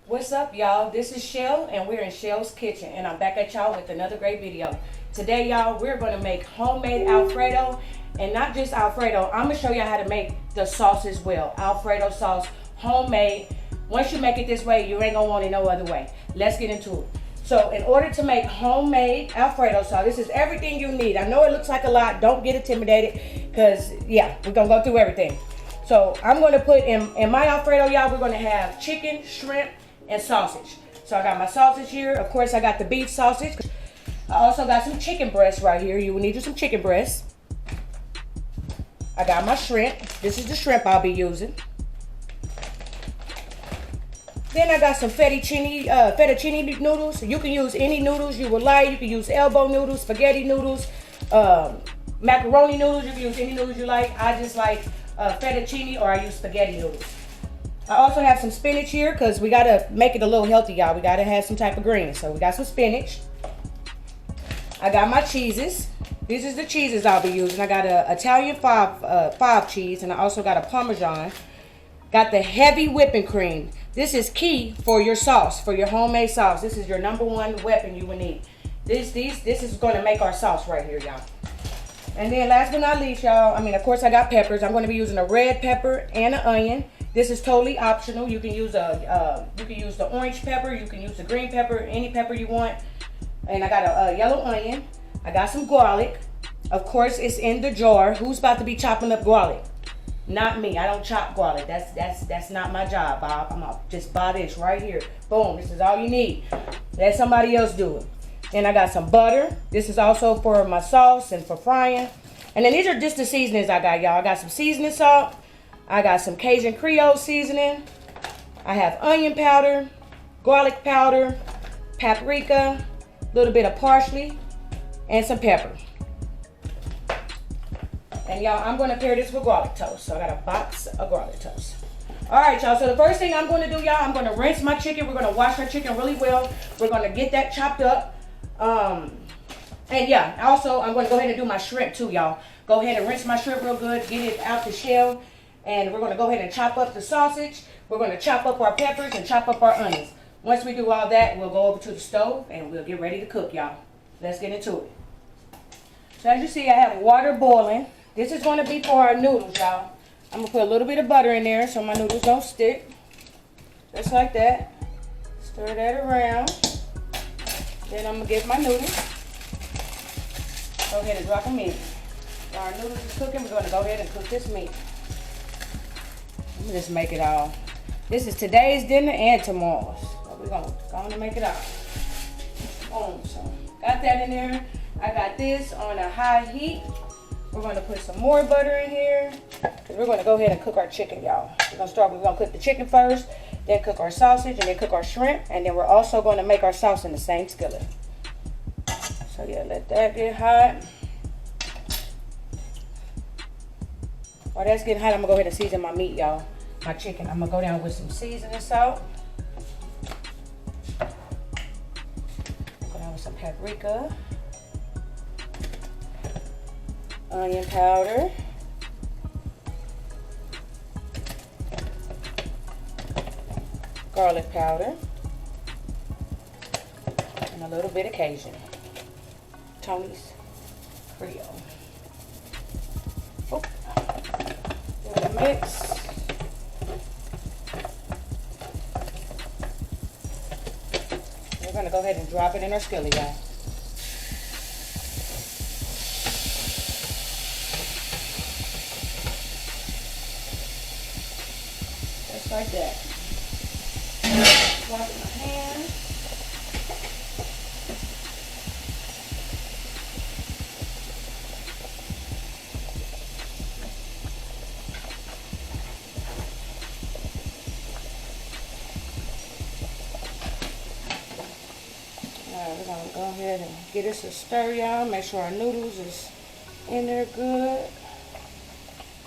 What's up, y'all? This is Chell, and we're in Chell's Kitchen, and I'm back at y'all with another great video. Today, y'all, we're gonna make homemade Alfredo, and not just Alfredo. I'm gonna show y'all how to make the sauce as well. Alfredo sauce, homemade. Once you make it this way, you ain't gonna want it no other way. Let's get into it. So, in order to make homemade Alfredo sauce, this is everything you need. I know it looks like a lot. Don't get intimidated, because, yeah, we're gonna go through everything. So, I'm gonna put in my Alfredo, y'all, we're gonna have chicken, shrimp, and sausage. So I got my sausage here. Of course, I got the beef sausage. I also got some chicken breasts right here. You will need some chicken breasts. I got my shrimp. This is the shrimp I'll be using. Then I got some fettuccine noodles. You can use any noodles you would like. You can use elbow noodles, spaghetti noodles, macaroni noodles. You can use any noodles you like. I just like fettuccine, or I use spaghetti noodles. I also have some spinach here because we got to make it a little healthy, y'all. We got to have some type of greens. So we got some spinach. I got my cheeses. These is the cheeses I'll be using. I got an Italian five cheese, and I also got a Parmesan. Got the heavy whipping cream. This is key for your sauce, for your homemade sauce. This is your #1 weapon you will need. This is going to make our sauce right here, y'all. And then last but not least, y'all, of course I got peppers. I'm going to be using a red pepper and an onion. This is totally optional. You can use the orange pepper, you can use the green pepper, any pepper you want. And I got a yellow onion. I got some garlic. Of course, it's in the jar. Who's about to be chopping up garlic? Not me. I don't chop garlic. That's not my job, Bob. I'm gonna just buy this right here. Boom. This is all you need. Let somebody else do it. Then I got some butter. This is also for my sauce and for frying. And then these are just the seasonings I got, y'all. I got some seasoning salt. I got some Cajun Creole seasoning. I have onion powder, garlic powder, paprika, a little bit of parsley, and some pepper. And y'all, I'm gonna pair this with garlic toast. So I got a box of garlic toast. All right, y'all, so the first thing I'm gonna do, y'all, I'm gonna rinse my chicken. We're gonna wash our chicken really well. We're gonna get that chopped up. And yeah, also I'm gonna go ahead and do my shrimp too, y'all. Go ahead and rinse my shrimp real good, get it out the shell. And we're going to go ahead and chop up the sausage. We're going to chop up our peppers and chop up our onions. Once we do all that, we'll go over to the stove and we'll get ready to cook, y'all. Let's get into it. So as you see, I have water boiling. This is going to be for our noodles, y'all. I'm going to put a little bit of butter in there so my noodles don't stick. Just like that. Stir that around. Then I'm going to get my noodles. Go ahead and drop them in. While our noodles are cooking, we're going to go ahead and cook this meat. Let me just make it all. This is today's dinner and tomorrow's. So we're going to make it all. Boom. So got that in there. I got this on a high heat. We're going to put some more butter in here. We're going to go ahead and cook our chicken, y'all. We're going to cook the chicken first, then cook our sausage, and then cook our shrimp. And then we're also going to make our sauce in the same skillet. So yeah, let that get hot. While that's getting hot, I'm going to go ahead and season my meat, y'all. My chicken. I'm going to go down with some seasoning salt. Go down with some paprika. Onion powder. Garlic powder. And a little bit of Cajun. Tony's Creole. Oh. Mix. We're going to go ahead and drop it in our skillet, guys. Just like that. Drop it in my hand. We're going to go ahead and get us a stir, y'all. Make sure our noodles is in there good.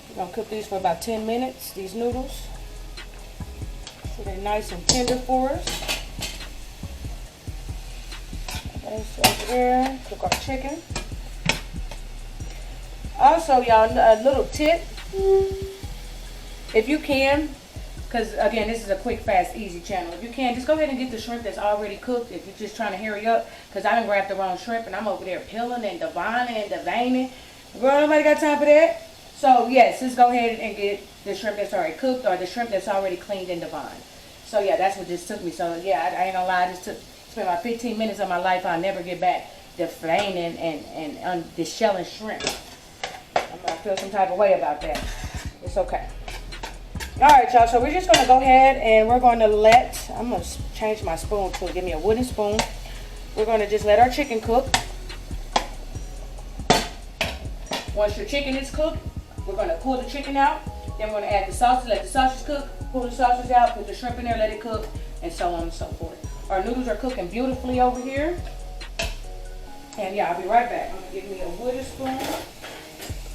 We're going to cook these for about 10 minutes, these noodles. So they're nice and tender for us. Okay, so over there, cook our chicken. Also, y'all, a little tip. If you can, because again, this is a quick, fast, easy channel. If you can, just go ahead and get the shrimp that's already cooked. If you're just trying to hurry up, because I done grabbed the wrong shrimp and I'm over there peeling and divining and deveining. Girl, nobody got time for that. So yes, just go ahead and get the shrimp that's already cooked or the shrimp that's already cleaned and divined. So yeah, that's what this took me. So yeah, I ain't gonna lie, this spent about 15 minutes of my life I'll never get back. Deveining and dishelling shrimp. I'm gonna feel some type of way about that. It's okay. Alright, y'all, so we're just going to go ahead and we're going to I'm going to change my spoon to give me a wooden spoon. We're going to just let our chicken cook. Once your chicken is cooked, we're going to pull the chicken out. Then we're going to add the sausage, let the sausage cook, pull the sausage out, put the shrimp in there, let it cook, and so on and so forth. Our noodles are cooking beautifully over here. And yeah, I'll be right back. I'm going to give me a wooden spoon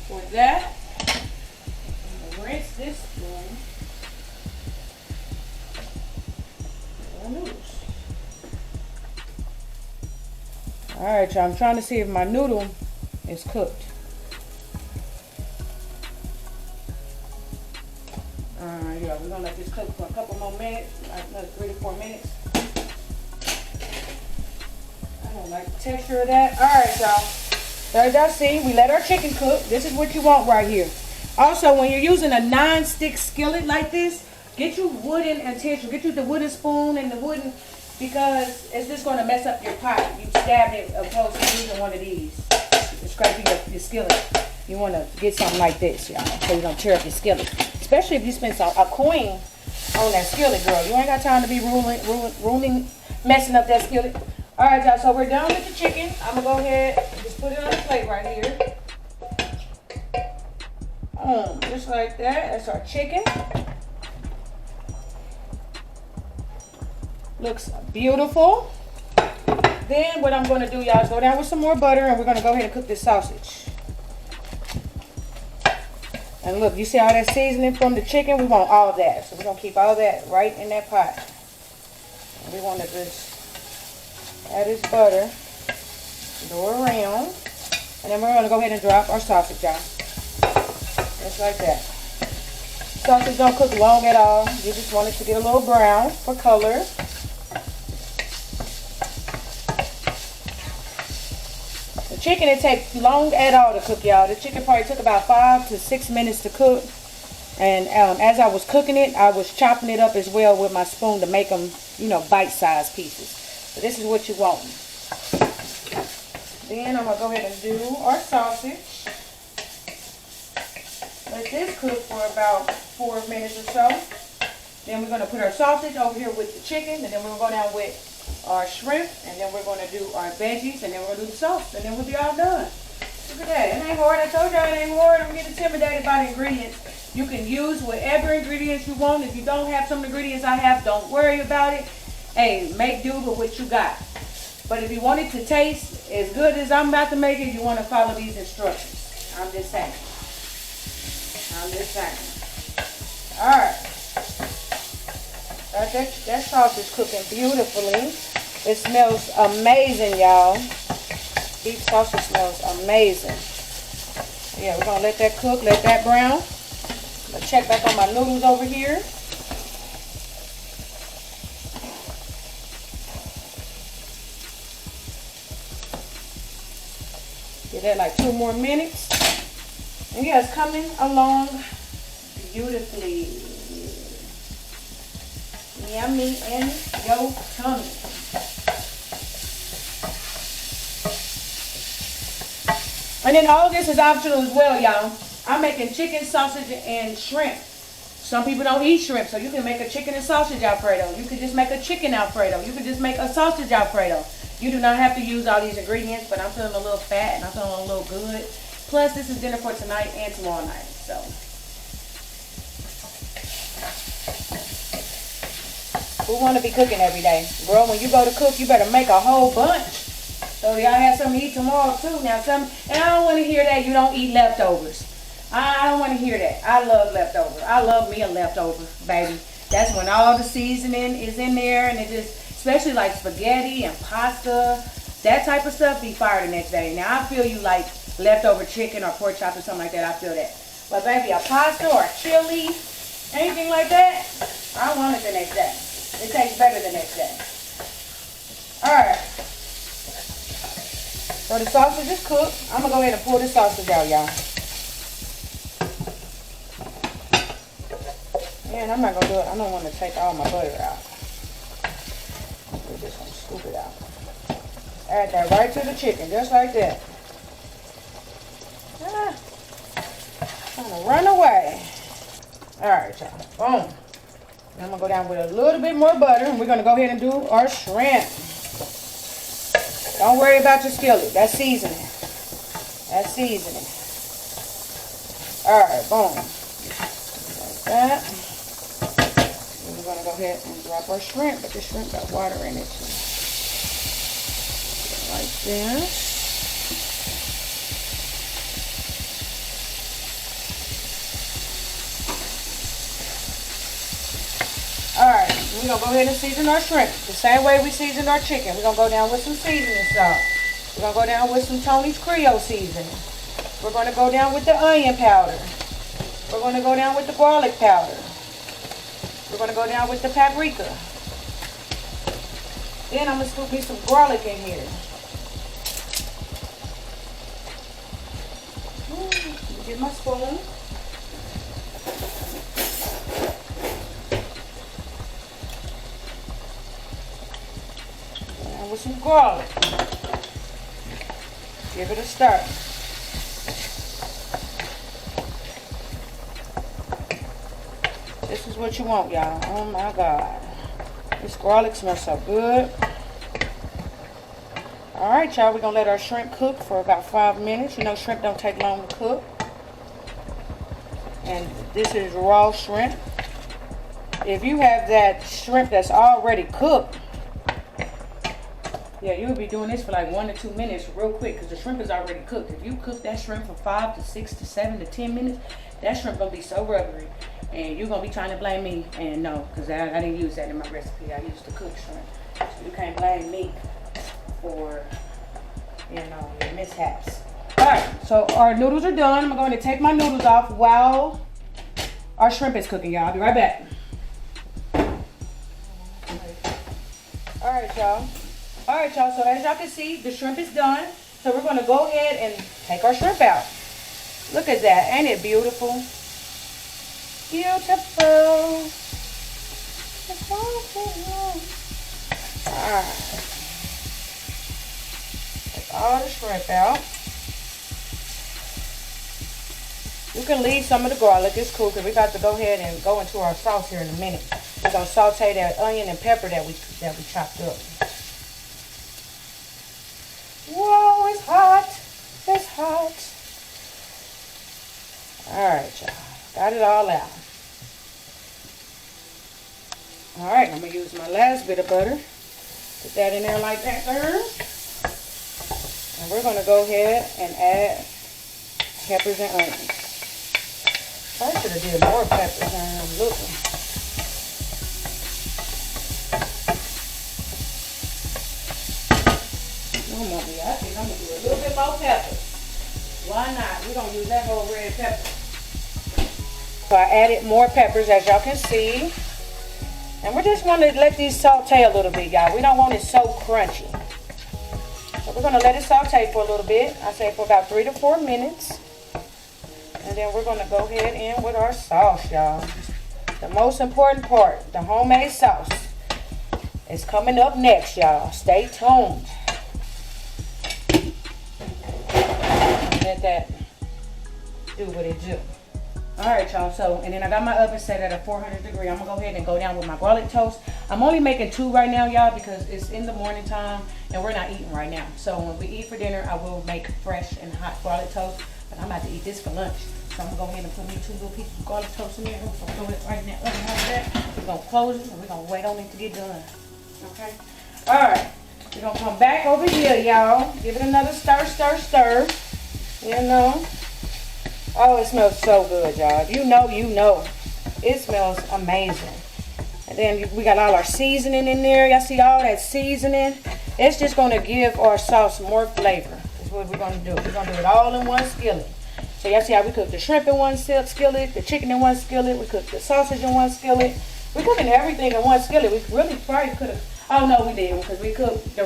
for that. I'm going to rinse this spoon. Noodles. Alright, y'all, I'm trying to see if my noodle is cooked. Alright, y'all, we're gonna let this cook for a couple more minutes, like another 3 to 4 minutes. I don't like the texture of that. Alright, y'all. So as y'all see, we let our chicken cook. This is what you want right here. Also, when you're using a non-stick skillet like this, get you wooden utensil. Get you the wooden spoon and the wooden, because it's just going to mess up your pot. You stab it opposed to using one of these. It's scraping your skillet. You want to get something like this, y'all, so you don't tear up your skillet. Especially if you spend a coin on that skillet, girl. You ain't got time to be messing up that skillet. All right, y'all, so we're done with the chicken. I'm going to go ahead and just put it on the plate right here. Just like that. That's our chicken. Looks beautiful. Then what I'm going to do, y'all, is go down with some more butter, and we're going to go ahead and cook this sausage. And look, you see all that seasoning from the chicken? We want all that. So we're going to keep all that right in that pot. And we want to just add this butter, go around, and then we're going to go ahead and drop our sausage, y'all. Just like that. Sausage don't cook long at all. You just want it to get a little brown for color. The chicken, it takes long at all to cook, y'all. The chicken probably took about 5 to 6 minutes to cook. And as I was cooking it, I was chopping it up as well with my spoon to make them, you know, bite-sized pieces. So this is what you want. Then I'm going to go ahead and do our sausage. Let this cook for about 4 minutes or so. Then we're going to put our sausage over here with the chicken, and then we're going to go down with our shrimp, and then we're going to do our veggies, and then we're going to do the sauce, and then we'll be all done. Look at that. It ain't hard. I told y'all it ain't hard. Don't get intimidated by the ingredients. You can use whatever ingredients you want. If you don't have some ingredients I have, don't worry about it. Hey, make do with what you got. But if you want it to taste as good as I'm about to make it, you want to follow these instructions. I'm just saying. Alright. That sauce is cooking beautifully. It smells amazing, y'all. Beef sausage smells amazing. Yeah, we're going to let that cook, let that brown. I'm going to check back on my noodles over here. Give that like 2 more minutes. And yeah, it's coming along beautifully. Yummy in your tummy. And then all this is optional as well, y'all. I'm making chicken, sausage, and shrimp. Some people don't eat shrimp, so you can make a chicken and sausage Alfredo. You can just make a chicken Alfredo. You can just make a sausage Alfredo. You do not have to use all these ingredients, but I'm feeling a little fat and I'm feeling a little good. Plus, this is dinner for tonight and tomorrow night, so. We want to be cooking every day. Bro, when you go to cook, you better make a whole bunch. So y'all have something to eat tomorrow too. Now, and I don't want to hear that you don't eat leftovers. I don't want to hear that. I love leftovers. I love me a leftover, baby. That's when all the seasoning is in there, and it just, especially like spaghetti and pasta, that type of stuff, be fire the next day. Now, I feel you like leftover chicken or pork chops or something like that. I feel that. But baby, a pasta or a chili, anything like that, I want it the next day. It tastes better the next day. Alright. So the sausage is cooked. I'm going to go ahead and pull the sausage out, y'all. Man, I'm not going to do it. I don't want to take all my butter out. We're just going to scoop it out. Add that right to the chicken, just like that. Trying to run away. Alright, y'all. Boom. I'm going to go down with a little bit more butter, and we're going to go ahead and do our shrimp. Don't worry about your skillet. That's seasoning. That's seasoning. Alright, boom. Like that. And we're going to go ahead and drop our shrimp, but the shrimp got water in it. So. Like this. Alright, we're going to go ahead and season our shrimp. The same way we seasoned our chicken. We're going to go down with some seasoning salt. We're going to go down with some Tony's Creole seasoning. We're going to go down with the onion powder. We're going to go down with the garlic powder. We're going to go down with the paprika. Then I'm going to scoop me some garlic in here. Get my spoon. And with some garlic. Give it a stir. This is what you want, y'all. Oh my God. This garlic smells so good. Alright, y'all. We're going to let our shrimp cook for about 5 minutes. You know, shrimp don't take long to cook. And this is raw shrimp. If you have that shrimp that's already cooked, yeah, you'll be doing this for like 1 to 2 minutes real quick because the shrimp is already cooked. If you cook that shrimp for 5 to 6 to 7 to 10 minutes, that shrimp gonna be so rubbery. And you're gonna be trying to blame me. And no, because I didn't use that in my recipe. I used to cook shrimp. So you can't blame me for, you know, your mishaps. Alright, so our noodles are done. I'm going to take my noodles off while our shrimp is cooking, y'all. I'll be right back. Alright, y'all. Alright, y'all. So as y'all can see, the shrimp is done. So we're going to go ahead and take our shrimp out. Look at that. Ain't it beautiful? Beautiful. Alright. Take all the shrimp out. You can leave some of the garlic. It's cool because we're about to go ahead and go into our sauce here in a minute. We're going to saute that onion and pepper that we chopped up. Whoa, it's hot. It's hot. Alright, y'all. Got it all out. Alright, I'm going to use my last bit of butter. Put that in there like that there. And we're going to go ahead and add peppers and onions. I should have did more peppers than I'm looking. No, Mommy, I think I'm going to do a little bit more peppers. Why not? We're going to use that whole red pepper. So I added more peppers, as y'all can see. And we're just going to let these saute a little bit, y'all. We don't want it so crunchy. So we're going to let it saute for a little bit. I say for about 3 to 4 minutes. And then we're going to go ahead in with our sauce, y'all. The most important part, the homemade sauce, is coming up next, y'all. Stay tuned. Let that do what it do. Alright, y'all. So, and then I got my oven set at a 400 degree. I'm going to go ahead and go down with my garlic toast. I'm only making 2 right now, y'all, because it's in the morning time and we're not eating right now. So when we eat for dinner, I will make fresh and hot garlic toast. But I'm about to eat this for lunch. So I'm going to go ahead and put me 2 little pieces of garlic toast in there. I'm going to throw it right in that oven like that. We're going to close it and we're going to wait on it to get done. Okay? Alright. We're going to come back over here, y'all. Give it another stir, stir, stir. You know? Oh, it smells so good, y'all. If you know, you know. It smells amazing. And then we got all our seasoning in there. Y'all see all that seasoning? It's just going to give our sauce more flavor. That's what we're going to do. We're going to do it all in one skillet. So y'all see how we cook the shrimp in one skillet, the chicken in one skillet, we cooked the sausage in one skillet. We're cooking everything in one skillet. We really probably could have, oh no we didn't, because we cooked the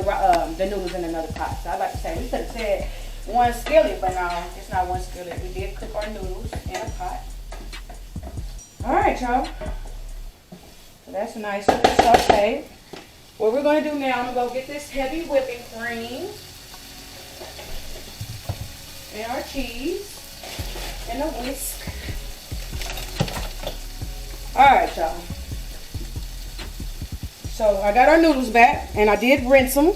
noodles in another pot. So I'd like to say, we could have said one skillet, but no, it's not one skillet. We did cook our noodles in a pot. Alright y'all. So that's nice and sauteed. What we're going to do now, I'm going to go get this heavy whipping cream. And our cheese. And a whisk. Alright y'all. So I got our noodles back and I did rinse them.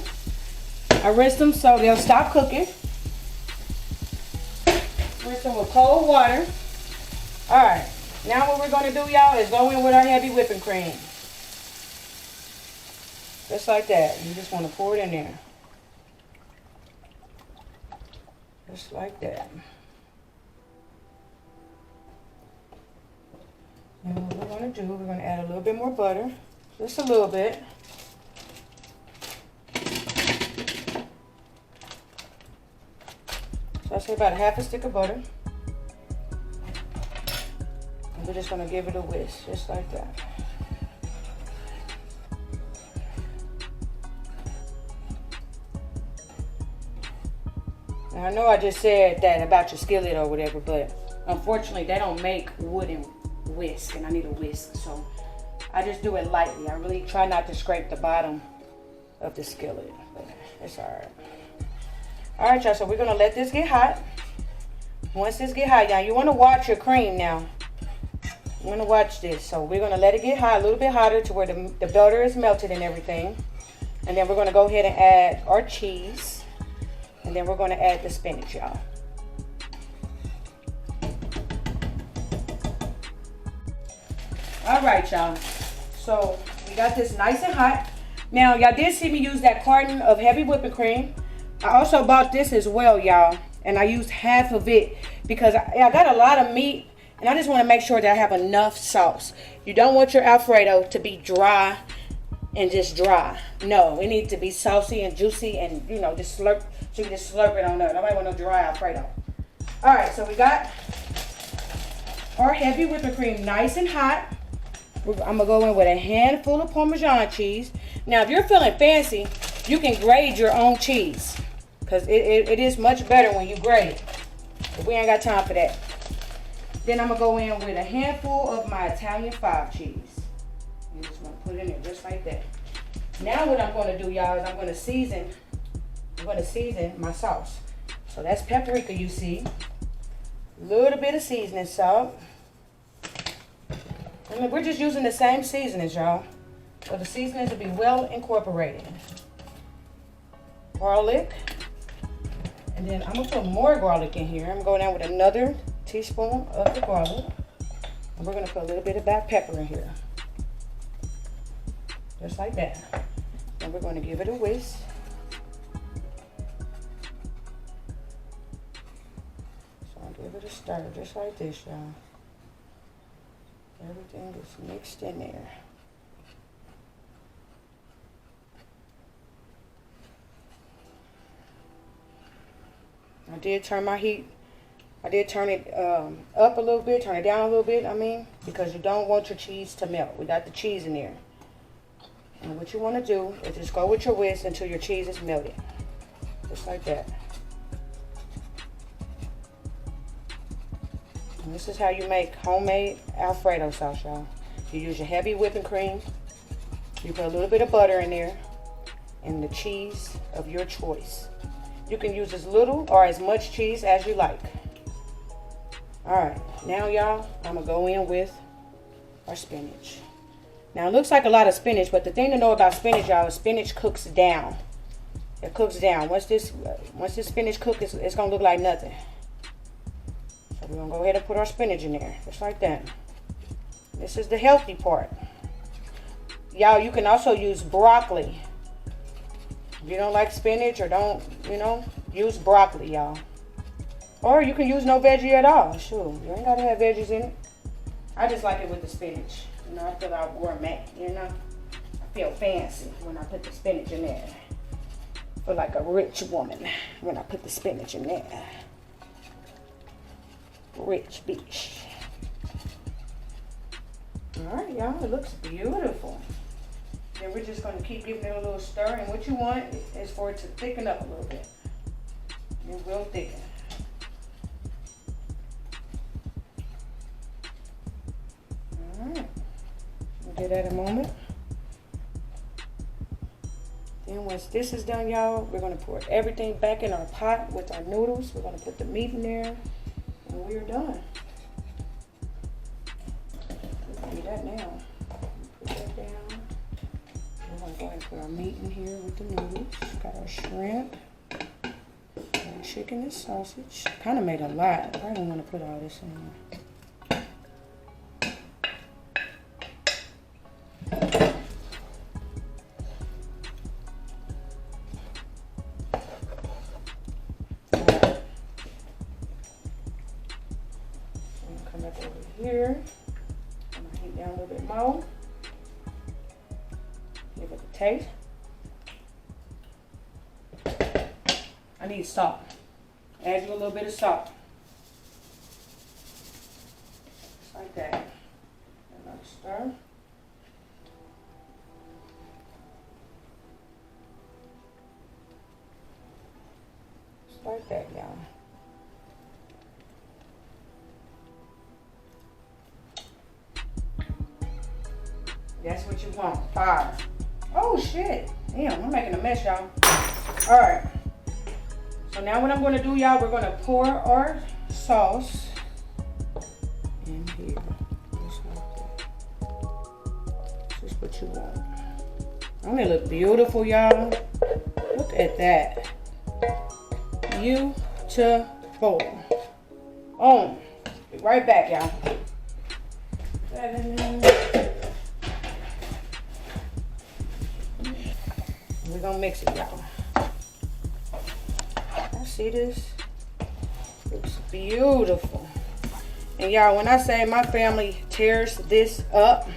I rinsed them so they'll stop cooking. Rinse them with cold water. Alright. Now what we're going to do, y'all, is go in with our heavy whipping cream. Just like that. You just want to pour it in there. Just like that. And what we're going to do, we're going to add a little bit more butter. Just a little bit. So I say about a half a stick of butter. And we're just going to give it a whisk, just like that. Now I know I just said that about your skillet or whatever, but unfortunately they don't make wooden whisk, and I need a whisk, so I just do it lightly. I really try not to scrape the bottom of the skillet, but it's alright. Alright y'all, so we're going to let this get hot. Once this get hot, y'all, you want to watch your cream now. You want to watch this. So we're going to let it get hot, a little bit hotter to where the butter is melted and everything. And then we're going to go ahead and add our cheese. And then we're going to add the spinach, y'all. Alright y'all. So we got this nice and hot. Now y'all did see me use that carton of heavy whipping cream. I also bought this as well, y'all, and I used half of it because I got a lot of meat and I just want to make sure that I have enough sauce. You don't want your Alfredo to be dry and just dry. No, it needs to be saucy and juicy and, you know, just slurp, so you just slurp it on up. Nobody want no dry Alfredo. Alright, so we got our heavy whipping cream nice and hot. I'm going to go in with a handful of Parmesan cheese. Now, if you're feeling fancy, you can grate your own cheese, because it is much better when you grate it. But we ain't got time for that. Then I'm going to go in with a handful of my Italian 5 cheese. You just want to put it in there just like that. Now what I'm going to do, y'all, is I'm going to season my sauce. So that's paprika, you see. A little bit of seasoning salt. I mean, we're just using the same seasonings, y'all. So the seasonings will be well incorporated. Garlic. And then I'm going to put more garlic in here. I'm going down with another teaspoon of the garlic. And we're going to put a little bit of black pepper in here. Just like that. And we're going to give it a whisk. So I'll give it a stir just like this, y'all. Everything is mixed in there. I did turn my heat. I did turn it up a little bit, turn it down a little bit, I mean, because you don't want your cheese to melt. We got the cheese in there. And what you want to do is just go with your whisk until your cheese is melted. Just like that. And this is how you make homemade Alfredo sauce, y'all. You use your heavy whipping cream. You put a little bit of butter in there. And the cheese of your choice. You can use as little or as much cheese as you like. Alright, now y'all, I'm going to go in with our spinach. Now it looks like a lot of spinach, but the thing to know about spinach, y'all, is spinach cooks down. It cooks down. Once this spinach cooks, it's going to look like nothing. So we're going to go ahead and put our spinach in there, just like that. This is the healthy part. Y'all, you can also use broccoli. If you don't like spinach or don't, you know, use broccoli, y'all. Or you can use no veggie at all. Sure, you ain't got to have veggies in it. I just like it with the spinach. You know, I feel all gourmet, you know. I feel fancy when I put the spinach in there. I feel like a rich woman when I put the spinach in there. rich bitch. All right, y'all, it looks beautiful. Then we're just gonna keep giving it a little stir, and what you want is for it to thicken up a little bit. It will thicken. All right, we'll give that a moment. Then once this is done, y'all, we're gonna pour everything back in our pot with our noodles. We're gonna put the meat in there, and we're done. Do that now. Put that down. We're gonna go ahead and put our meat in here with the noodles. Got our shrimp, our chicken and sausage. Kind of made a lot. I don't want to put all this in. Come back over here. I'm gonna heat down a little bit more. Give it a taste. I need salt. Add you a little bit of salt. Just like that. Another stir. Just like that, y'all. That's what you want. Fire. Oh shit. Damn, I'm making a mess, y'all. Alright. So now what I'm gonna do, y'all, we're gonna pour our sauce in here. Just like that. This is what you want. Don't it look beautiful, y'all? Look at that. Beautiful. Be right back, y'all. We're gonna mix it, y'all. Y'all see this? Looks beautiful. And y'all, when I say my family tears this up,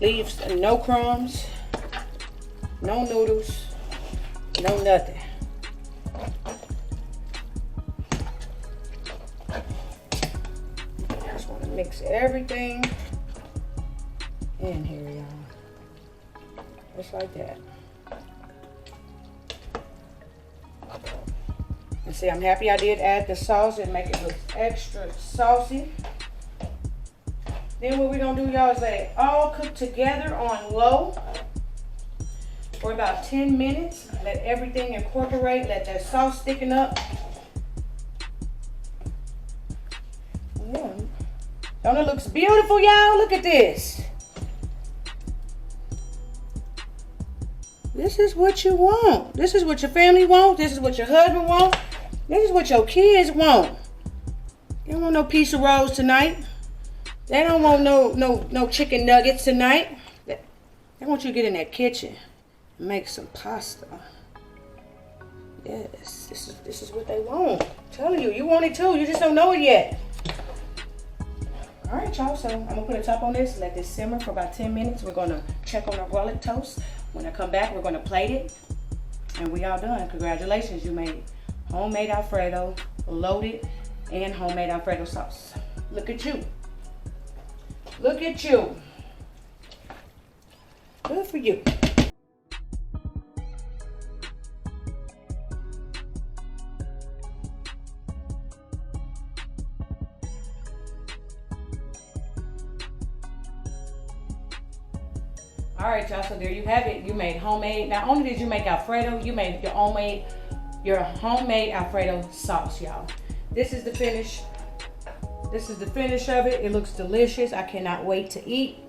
leaves no crumbs, no noodles, no nothing. I just want to mix everything in here, y'all. Just like that. And see, I'm happy I did add the sauce and make it look extra saucy. Then what we're gonna do, y'all, is let it all cook together on low for about 10 minutes. Let everything incorporate, let that sauce thicken up. Yeah. Don't it look beautiful, y'all? Look at this. This is what you want. This is what your family wants. This is what your husband wants. This is what your kids want. They don't want no piece of rolls tonight. They don't want no chicken nuggets tonight. They want you to get in that kitchen and make some pasta. Yes, this is what they want. I'm telling you, you want it too. You just don't know it yet. All right, y'all. So I'm gonna put a top on this. Let this simmer for about 10 minutes. We're gonna check on our garlic toast. When I come back, we're gonna plate it, and we all done. Congratulations, you made homemade Alfredo, loaded, and homemade Alfredo sauce. Look at you. Look at you. Good for you. All right, y'all, so there you have it. You made homemade. Not only did you make Alfredo, you made your homemade Alfredo sauce, y'all. This is the finish. This is the finish of it. It looks delicious. I cannot wait to eat.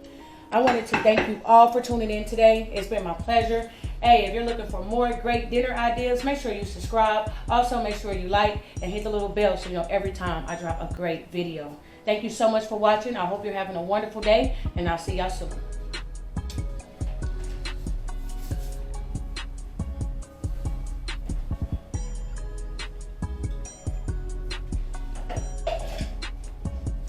I wanted to thank you all for tuning in today. It's been my pleasure. Hey, if you're looking for more great dinner ideas, make sure you subscribe. Also, make sure you like and hit the little bell so you know every time I drop a great video. Thank you so much for watching. I hope you're having a wonderful day, and I'll see y'all soon.